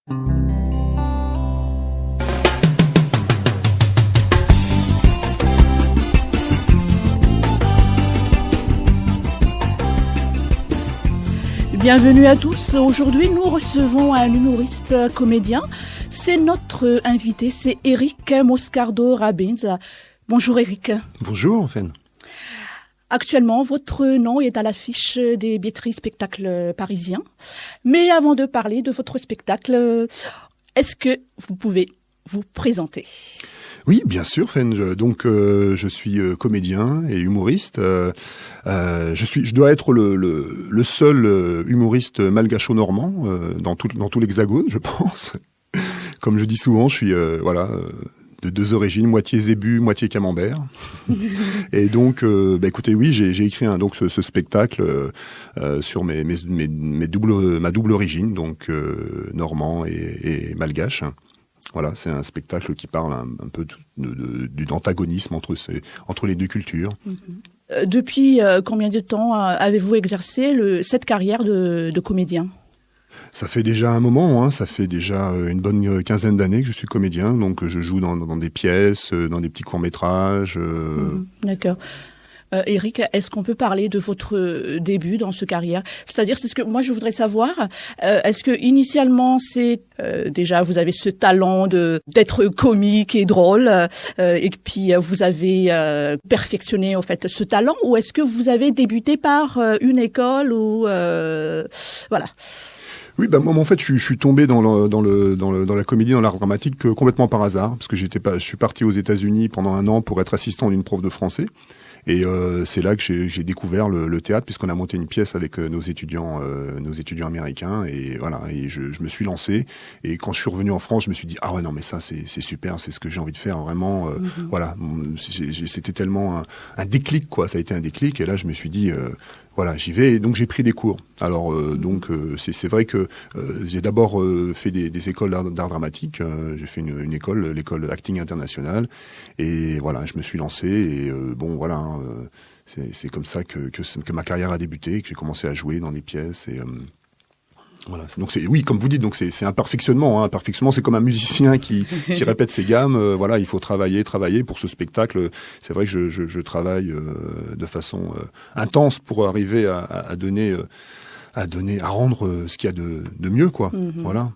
Bienvenue à tous. Aujourd'hui, nous recevons un humoriste comédien. C'est notre invité, c'est Eric Moscardo Rabins. Bonjour Eric. Bonjour Ophène. Actuellement, votre nom est à l'affiche des billetteries spectacles parisiens. Mais avant de parler de votre spectacle, est-ce que vous pouvez vous présenter ? Oui, bien sûr, Fen. Je suis comédien et humoriste. Je dois être le seul humoriste malgacho-normand dans tout l'Hexagone, je pense. Comme je dis souvent, je suis de deux origines, moitié zébu, moitié camembert. Et donc, écoutez, oui, j'ai écrit ce spectacle sur ma double origine, donc normand et malgache. Voilà, c'est un spectacle qui parle un peu d'antagonisme entre les deux cultures. Depuis combien de temps avez-vous exercé cette carrière de comédien ? Ça fait déjà un moment, ça fait déjà une bonne quinzaine d'années que je suis comédien, donc je joue dans des pièces, dans des petits courts-métrages. D'accord. Eric, est-ce qu'on peut parler de votre début dans cette carrière ? C'est-à-dire, c'est ce que moi je voudrais savoir. Est-ce que initialement c'est déjà vous avez ce talent d'être comique et drôle, et puis vous avez perfectionné en fait ce talent, ou est-ce que vous avez débuté par une école ou voilà ? Oui, moi en fait je suis tombé dans la comédie, dans l'art dramatique complètement par hasard, parce que je suis parti aux États-Unis pendant un an pour être assistant d'une prof de français. Et c'est là que j'ai découvert le théâtre, puisqu'on a monté une pièce avec nos étudiants américains, et voilà. Et je me suis lancé. Et quand je suis revenu en France, je me suis dit ah ouais non mais ça c'est super, c'est ce que j'ai envie de faire vraiment. Voilà, c'était tellement un déclic quoi. Ça a été un déclic. Et là je me suis dit voilà, j'y vais. Et donc j'ai pris des cours. Alors c'est vrai que j'ai d'abord fait des écoles d'art dramatique. J'ai fait l'école Acting International. Et voilà, je me suis lancé. Et c'est comme ça que ma carrière a débuté, que j'ai commencé à jouer dans des pièces. Et voilà. Donc oui, comme vous dites, donc c'est un perfectionnement. Un perfectionnement, c'est comme un musicien qui répète ses gammes. Voilà, il faut travailler pour ce spectacle. C'est vrai que je travaille de façon intense pour arriver à rendre ce qu'il y a de mieux, quoi. Voilà.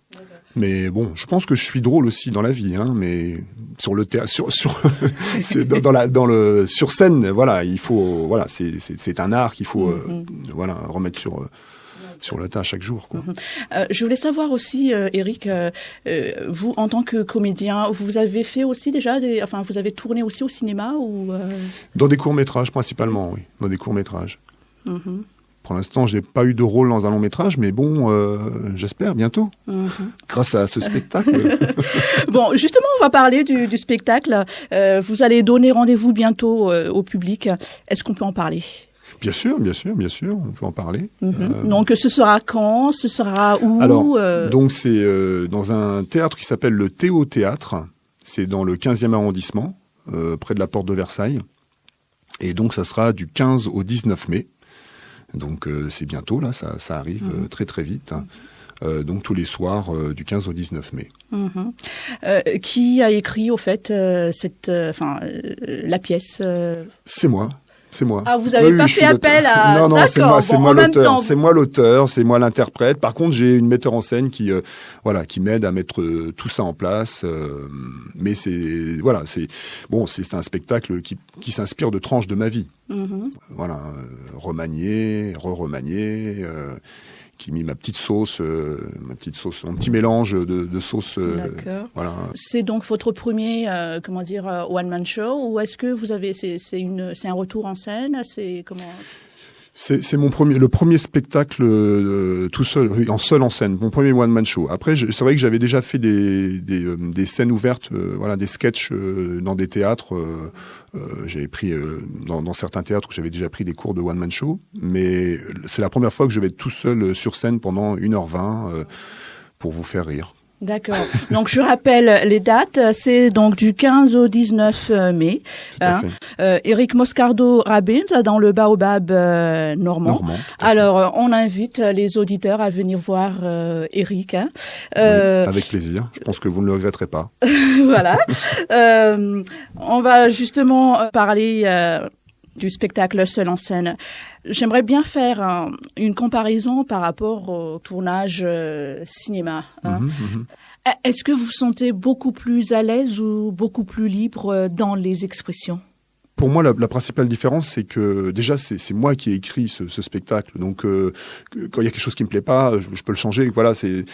Mais bon, je pense que je suis drôle aussi dans la vie, mais sur le théâtre, sur scène, voilà, il faut, voilà, c'est un art qu'il faut, remettre sur le tas chaque jour, quoi. Je voulais savoir aussi, Eric, vous en tant que comédien, vous avez fait aussi déjà vous avez tourné aussi au cinéma ou Dans des courts-métrages principalement, oui, dans des courts-métrages. Pour l'instant, je n'ai pas eu de rôle dans un long métrage, mais bon, j'espère bientôt, grâce à ce spectacle. Bon, justement, on va parler du spectacle. Vous allez donner rendez-vous bientôt au public. Est-ce qu'on peut en parler ? Bien sûr, on peut en parler. Donc, ce sera quand ? Ce sera où ? Alors, donc c'est dans un théâtre qui s'appelle le Théo Théâtre. C'est dans le 15e arrondissement, près de la porte de Versailles. Et donc, ça sera du 15 au 19 mai. Donc c'est bientôt, là, ça arrive très très vite. Donc tous les soirs du 15 au 19 mai. Qui a écrit au fait la pièce C'est moi. Ah, vous n'avez pas fait appel à... Non, c'est moi l'auteur. C'est moi l'auteur, c'est moi l'interprète. Par contre, j'ai une metteur en scène qui m'aide à mettre tout ça en place. Mais c'est un spectacle qui s'inspire de tranches de ma vie. Voilà, remanié, re-remanié, qui mit ma petite sauce, mon petit mélange de sauce. Voilà. C'est donc votre premier, one-man show, ou est-ce que vous avez, c'est un retour en scène, c'est comment? C'est le premier spectacle tout seul, en scène, mon premier one-man show. Après, c'est vrai que j'avais déjà fait des scènes ouvertes, des sketchs dans des théâtres. J'avais pris dans certains théâtres où j'avais déjà pris des cours de one-man show, mais c'est la première fois que je vais être tout seul sur scène pendant 1h20 pour vous faire rire. D'accord. Donc je rappelle les dates, c'est donc du 15 au 19 mai. Tout à fait. Éric Moscardo-Rabins dans le Baobab normand. Alors on invite les auditeurs à venir voir Éric. Oui, avec plaisir. Je pense que vous ne le regretterez pas. Voilà. On va justement parler du spectacle Seul en scène. J'aimerais bien faire une comparaison par rapport au tournage cinéma. Est-ce que vous vous sentez beaucoup plus à l'aise ou beaucoup plus libre dans les expressions ? Pour moi, la principale différence, c'est que déjà, c'est moi qui ai écrit ce spectacle. Donc, quand il y a quelque chose qui me plaît pas, je peux le changer. Voilà, c'est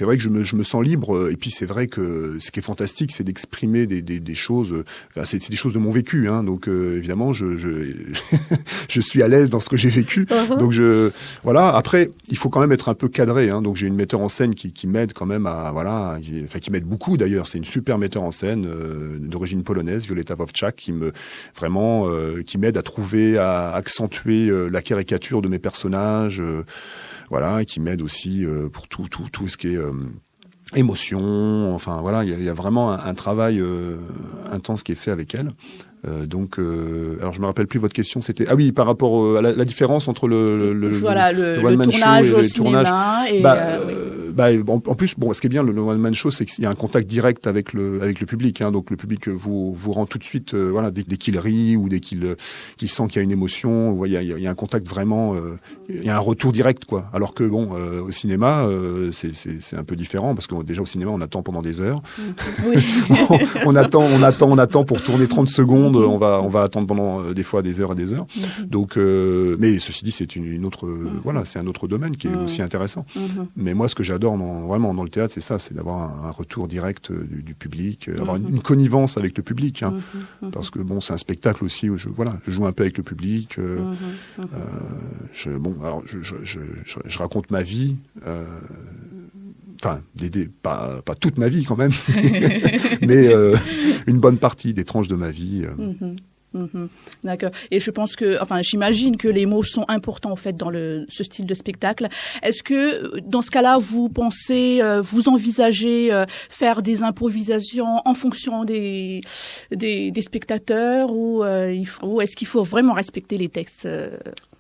vrai que je me sens libre. Et puis, c'est vrai que ce qui est fantastique, c'est d'exprimer des choses. Enfin, c'est des choses de mon vécu. Hein, donc, évidemment, je suis à l'aise dans ce que j'ai vécu. Donc, voilà. Après, il faut quand même être un peu cadré. Hein, donc, j'ai une metteur en scène qui m'aide quand même qui m'aide beaucoup d'ailleurs. C'est une super metteur en scène d'origine polonaise, Violeta Wowczak, qui m'aide à trouver, à accentuer la caricature de mes personnages, et qui m'aide aussi pour tout ce qui est émotion. Enfin voilà, il y a vraiment un travail intense qui est fait avec elle. Alors je me rappelle plus votre question. C'était par rapport à la différence entre le tournage au cinéma et en plus, ce qui est bien le one man show, c'est qu'il y a un contact direct avec le public. Hein, donc le public vous rend tout de suite, dès qu'il rit ou dès qu'il sent qu'il y a une émotion, il y a un contact vraiment, il y a un retour direct, quoi. Alors que au cinéma, c'est un peu différent parce que déjà au cinéma on attend pendant des heures. Oui. on attend pour tourner 30 secondes. On va attendre pendant des fois des heures et des heures. Donc, mais ceci dit, c'est une autre, c'est un autre domaine qui est aussi intéressant. Mais moi, ce que j'adore vraiment dans le théâtre, c'est ça, c'est d'avoir un retour direct du public, avoir une connivence avec le public, hein, parce que c'est un spectacle aussi où je joue un peu avec le public. Je raconte ma vie. Enfin, pas toute ma vie quand même, mais une bonne partie des tranches de ma vie. D'accord. Et je pense j'imagine que les mots sont importants en fait dans ce style de spectacle. Est-ce que dans ce cas-là, vous envisagez faire des improvisations en fonction des spectateurs ou est-ce qu'il faut vraiment respecter les textes?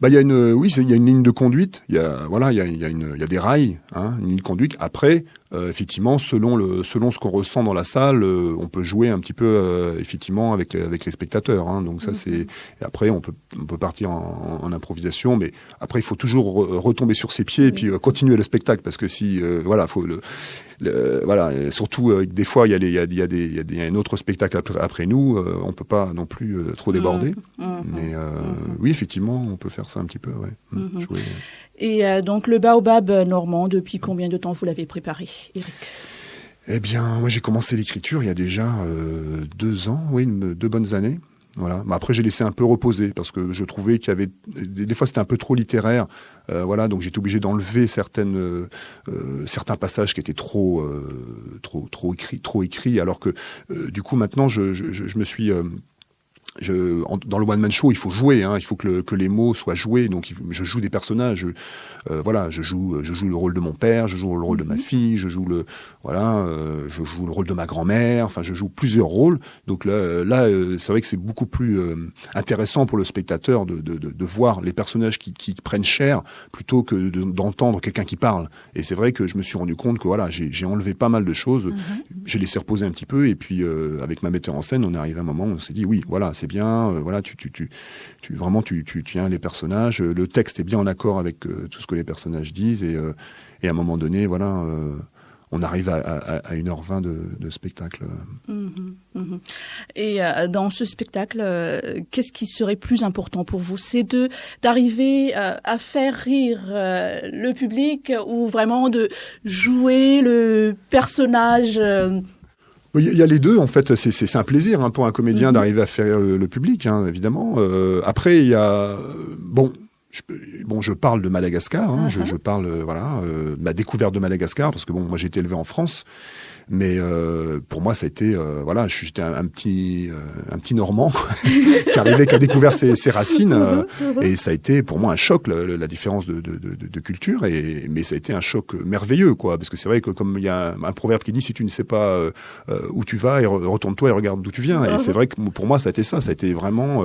Il y a une ligne de conduite. Il y a des rails, hein, une ligne de conduite. Après, effectivement, selon ce qu'on ressent dans la salle, on peut jouer un petit peu effectivement avec les spectateurs. Hein, donc ça et après on peut partir en improvisation, mais après il faut toujours retomber sur ses pieds et puis continuer le spectacle parce que surtout des fois il y a un autre spectacle après nous, on peut pas non plus trop déborder. Mais oui, effectivement, on peut faire ça un petit peu. Jouer. Et donc le Baobab normand, depuis combien de temps vous l'avez préparé, Éric ? Eh bien, moi j'ai commencé l'écriture il y a déjà 2 ans, 2 bonnes années. Voilà. Mais après, j'ai laissé un peu reposer parce que je trouvais qu'il y avait des fois c'était un peu trop littéraire. Donc j'étais obligé d'enlever certains passages qui étaient trop écrits. Alors que du coup maintenant, je me suis dans le one man show, il faut jouer, hein, il faut que les mots soient joués. Donc je joue des personnages, je joue le rôle de mon père, je joue le rôle de ma fille, je joue le rôle de ma grand-mère. Enfin, je joue plusieurs rôles. Donc là, c'est vrai que c'est beaucoup plus intéressant pour le spectateur de voir les personnages qui prennent cher plutôt que d'entendre quelqu'un qui parle. Et c'est vrai que je me suis rendu compte que j'ai enlevé pas mal de choses. J'ai laissé reposer un petit peu et puis avec ma metteur en scène, on est arrivé à un moment où on s'est dit oui, voilà, c'est bien, tu tiens les personnages, le texte est bien en accord avec tout ce que les personnages disent et à un moment donné, on arrive à 1h20 de spectacle. Et dans ce spectacle, qu'est-ce qui serait plus important pour vous ? C'est d'arriver à faire rire le public ou vraiment de jouer le personnage Il y a les deux, en fait. C'est un plaisir, hein, pour un comédien d'arriver à faire rire le public, hein, évidemment. Après, il y a je parle de Madagascar, hein, je parle ma découverte de Madagascar, parce que moi j'ai été élevé en France, mais pour moi ça a été j'étais un petit Normand quoi, qui arrivait, qui a découvert ses racines, et ça a été pour moi un choc, la différence de culture, mais ça a été un choc merveilleux quoi, parce que c'est vrai que comme il y a un proverbe qui dit si tu ne sais pas où tu vas, retourne-toi et regarde d'où tu viens, et c'est vrai que pour moi ça a été vraiment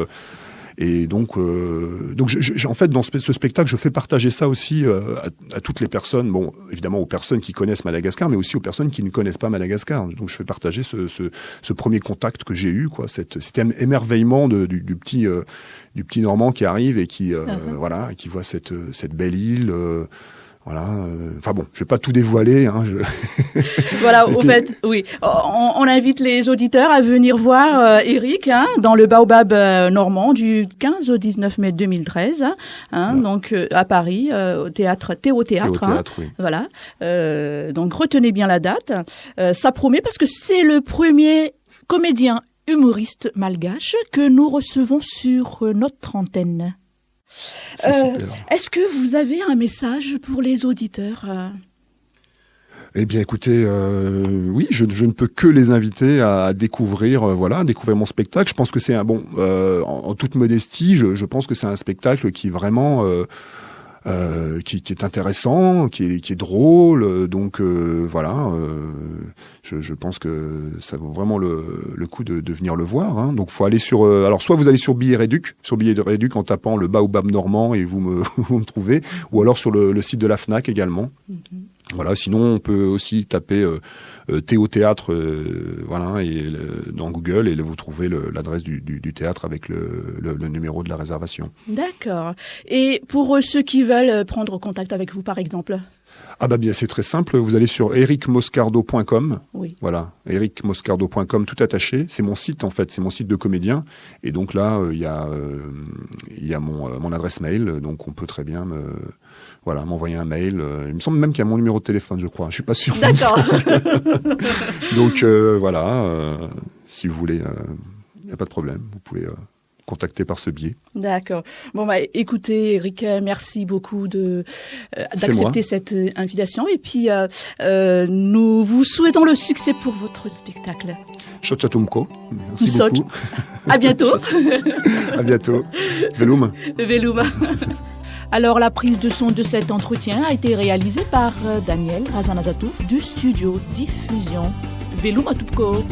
et donc en fait dans ce spectacle je fais partager ça aussi à toutes les personnes, évidemment aux personnes qui connaissent Madagascar, mais aussi aux personnes qui ne connaissent pas Madagascar. Donc je fais partager ce premier contact que j'ai eu quoi, cet émerveillement du petit Normand qui arrive et qui et qui voit cette belle île. Je vais pas tout dévoiler. Hein, Voilà, au fait, oui. On invite les auditeurs à venir voir Éric dans le Baobab normand du 15 au 19 mai 2013, donc à Paris, au théâtre Théo Théâtre. Oui. Voilà. Donc retenez bien la date. Ça promet parce que c'est le premier comédien humoriste malgache que nous recevons sur notre antenne. C'est super. Est-ce que vous avez un message pour les auditeurs Eh bien, écoutez, oui, je ne peux que les inviter à découvrir mon spectacle. Je pense que c'est en toute modestie, je pense que c'est un spectacle qui vraiment qui est intéressant, qui est drôle. Donc je pense que ça vaut vraiment le coup de venir le voir. Hein. Donc faut aller sur soit vous allez sur Billets Réduc en tapant le Baobab normand et vous me trouvez, ou alors sur le site de la Fnac également. Mm-hmm. Voilà, sinon on peut aussi taper Théo Théâtre dans Google et vous trouvez l'adresse du théâtre avec le numéro de la réservation. D'accord. Et pour ceux qui veulent prendre contact avec vous par exemple? Bien c'est très simple, vous allez sur ericmoscardo.com. Oui. Voilà, ericmoscardo.com tout attaché, c'est mon site en fait, c'est mon site de comédien, et donc là il y a mon adresse mail, donc on peut très bien m'envoyer un mail. Il me semble même qu'il y a mon numéro de téléphone, je crois. Je suis pas sûr. D'accord. Donc si vous voulez, il n'y a pas de problème. Vous pouvez contacter par ce biais. D'accord. Écoutez, Éric, merci beaucoup d'accepter cette invitation. Et puis, nous vous souhaitons le succès pour votre spectacle. Chochatumko. Merci beaucoup. À bientôt. À bientôt. Velum. Velum. Alors, la prise de son de cet entretien a été réalisée par Daniel Razanazatouf du studio Diffusion. Velum Atupko.